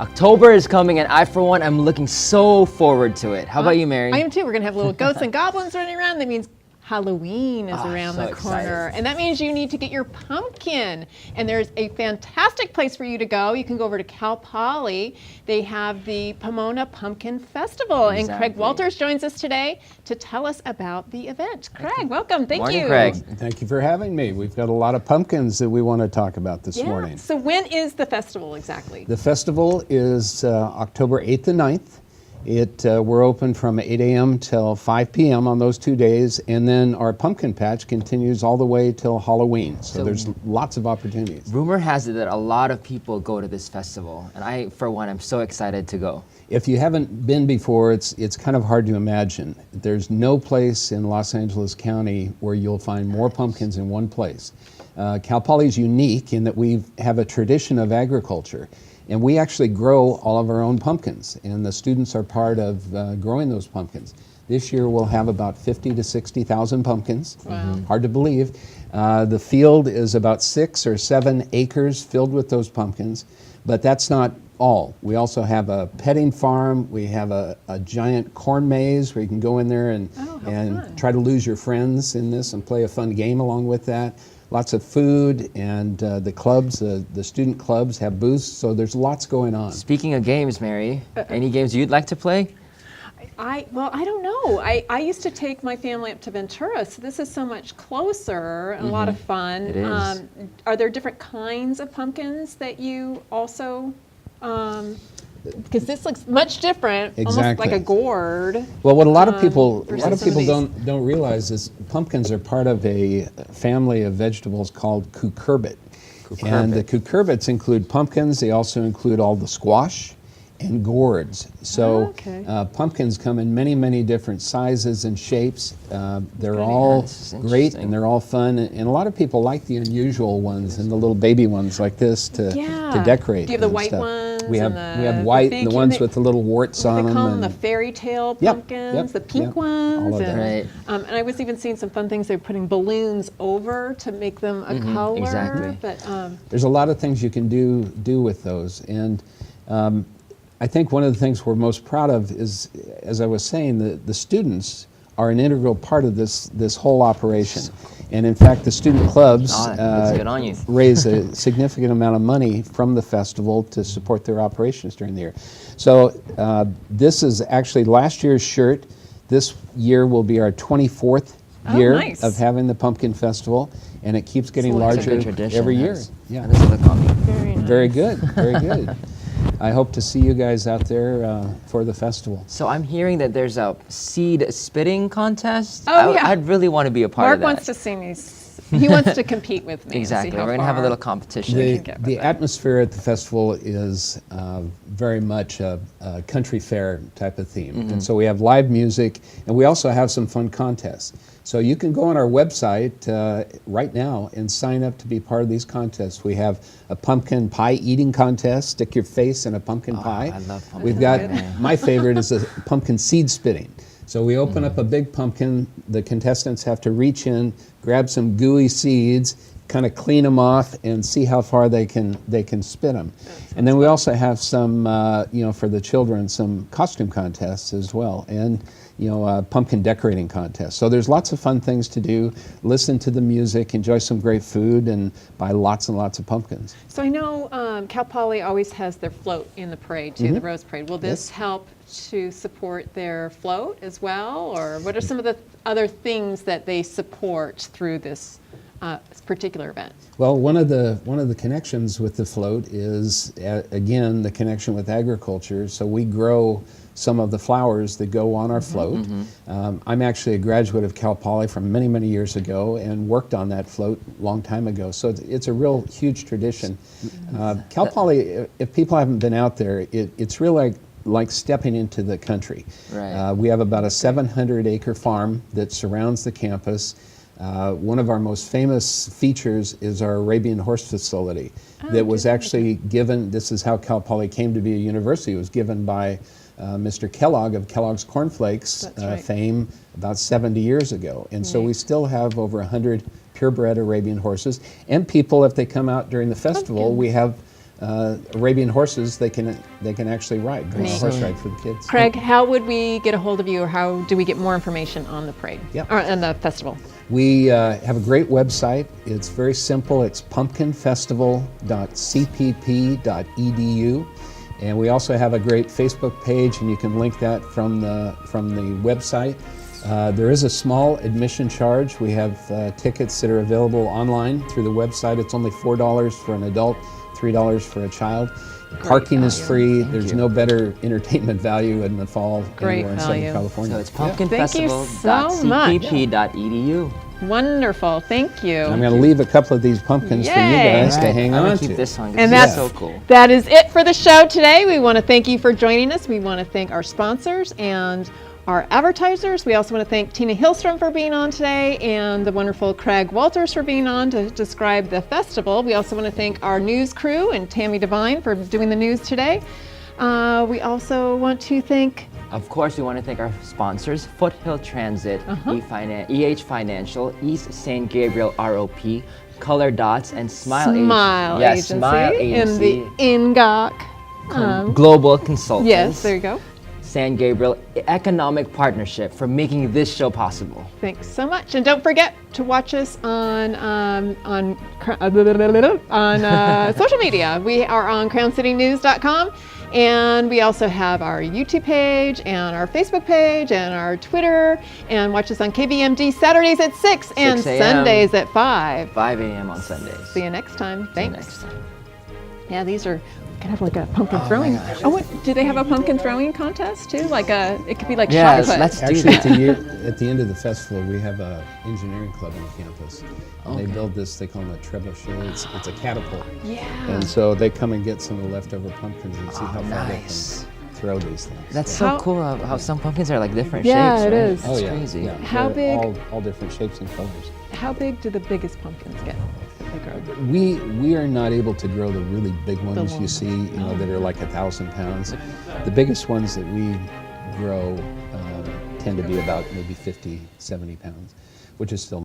October is coming, and I, for one, am looking so forward to it. How about you, Mary? I am too. We're going to have little ghosts and goblins running around. That means Halloween is around so the corner. excited. And that means you need to get your pumpkin. And there's a fantastic place for you to go. You can go over to Cal Poly. They have the Pomona Pumpkin Festival. Exactly. And Craig Walters joins us today to tell us about the event. Craig, welcome. Thank Morning, you. Craig. Thank you for having me. We've got a lot of pumpkins that we want to talk about this morning. So when is the festival exactly? The festival is October 8th and 9th. We're open from 8 a.m. till 5 p.m. on those 2 days, and then our pumpkin patch continues all the way till Halloween. So there's lots of opportunities. Rumor has it that a lot of people go to this festival, and I, for one, am so excited to go. If you haven't been before, it's kind of hard to imagine. There's no place in Los Angeles County where you'll find more pumpkins in one place. Cal Poly is unique in that we have a tradition of agriculture. And we actually grow all of our own pumpkins, and the students are part of growing those pumpkins. This year we'll have about 50 to 60,000 pumpkins. Wow. Hard to believe. The field is about 6 or 7 acres filled with those pumpkins, but that's not all. We also have a petting farm. We have a giant corn maze where you can go in there and try to lose your friends in this and play a fun game along with that. Lots of food, and the clubs, the student clubs have booths, so there's lots going on. Speaking of games, Mary, any games you'd like to play? Well, I don't know. I used to take my family up to Ventura, so this is so much closer and a lot of fun. It is. Are there different kinds of pumpkins that you also, because this looks much different, almost Exactly. like a gourd. Well, what a lot of people versus some of these. don't realize is pumpkins are part of a family of vegetables called cucurbit. And the cucurbits include pumpkins. They also include all the squash and gourds. So pumpkins come in many, many different sizes and shapes. They're all great and they're all fun. And a lot of people like the unusual ones and the little baby ones like this to decorate. Do you have the and white stuff. ones? We have and white, big, the ones with the little warts on them. They call them the fairy tale pumpkins, the pink ones. all of that. Right. And I was even seeing some fun things. They're putting balloons over to make them a color. exactly. But There's a lot of things you can do with those. And I think one of the things we're most proud of is, as I was saying, the students are an integral part of this whole operation. And in fact, the student clubs That's good on you. raise a significant amount of money from the festival to support their operations during the year. So this is actually last year's shirt. This year will be our 24th year of having the Pumpkin Festival, and it keeps getting larger every year. Yeah. This is the copy. very nice. Very good, very good. I hope to see you guys out there for the festival. So I'm hearing that there's a seed spitting contest. Oh, yeah. I'd really want to be a part Mark of that. wants to see me. He wants to compete with me. Exactly. And see how We're going to have a far little competition. The atmosphere at the festival is very much a country fair type of theme. And so we have live music, and we also have some fun contests. So you can go on our website right now and sign up to be part of these contests. We have a pumpkin pie eating contest. Stick your face in a pumpkin pie. I love pumpkin We've got, pie. my favorite is a pumpkin seed spitting. So we open up a big pumpkin. The contestants have to reach in, grab some gooey seeds, kind of clean them off, and see how far they can spit them. And then we also have some, for the children, some costume contests as well, and pumpkin decorating contests. So there's lots of fun things to do. Listen to the music, enjoy some great food, and buy lots and lots of pumpkins. So I know Cal Poly always has their float in the parade too, the Rose Parade. Will this help to support their float as well, or what are some of the other things that they support through this particular event? Well, one of the connections with the float is again the connection with agriculture. So we grow some of the flowers that go on our float. I'm actually a graduate of Cal Poly from many, many years ago and worked on that float a long time ago. So it's a real huge tradition. Cal Poly, if people haven't been out there, it's really like stepping into the country. Right. We have about a 700-acre farm that surrounds the campus. One of our most famous features is our Arabian horse facility that was actually given, this is how Cal Poly came to be a university. It was given by Mr. Kellogg of Kellogg's Corn Flakes fame about 70 years ago. And so we still have over 100 purebred Arabian horses. And people, if they come out during the festival, we have Arabian horses they can actually ride. Bring a Neat. horse ride for the kids. Craig, how would we get a hold of you, or how do we get more information on the parade? Yep. Or on the festival? We have a great website. It's very simple. It's pumpkinfestival.cpp.edu. And we also have a great Facebook page, and you can link that from the website. There is a small admission charge. We have tickets that are available online through the website. It's only $4 for an adult, $3 for a child. Parking is free. Thank There's you. no better entertainment value in the fall Great anywhere in value. Southern California. So it's Thank you so much. pumpkinfestival.cpp.edu. Wonderful, thank you. I'm going to leave a couple of these pumpkins for you Yay. guys to Alright, hang I'm gonna on keep to. this one. 'cause And this that's is so cool. That is it for the show today. We want to thank you for joining us. We want to thank our sponsors and our advertisers. We also want to thank Tina Hillstrom for being on today, and the wonderful Craig Walters for being on to describe the festival. We also want to thank our news crew and Tammy Devine for doing the news today. We also want to thank Of course, we want to thank our sponsors, Foothill Transit, EH Financial, East St. Gabriel ROP, Color Dots, and Smile Agency. Yes, Smile and Agency. the INGOC. Global Consultants. Yes, there you go. San Gabriel Economic Partnership for making this show possible. Thanks so much, and don't forget to watch us on social media. We are on CrownCityNews.com, and we also have our YouTube page and our Facebook page and our Twitter. And watch us on KBMD Saturdays at 6 and 6 a.m. Sundays at 5. 5 a.m. on Sundays. See you next time. See you Thanks. next time. Yeah, these are. We could have like a pumpkin throwing. gosh. Oh, what, do they have a pumpkin throwing contest too? Like it could be like Yes, shot put. let's do Actually, that. at the end of the festival, we have a engineering club on campus. And they build this, they call them a trebuchet. It's a catapult. Yeah. And so they come and get some of the leftover pumpkins and see how far nice. they can throw these things. That's How- so cool how some pumpkins are like different Yeah, shapes, it right? is. That's crazy. Yeah. How They're big- all different shapes and colors. How big do the biggest pumpkins get? That they grow? We are not able to grow the really big ones you ones. see, that are like 1,000 pounds. The biggest ones that we grow tend to be about maybe 50, 70 pounds, which is still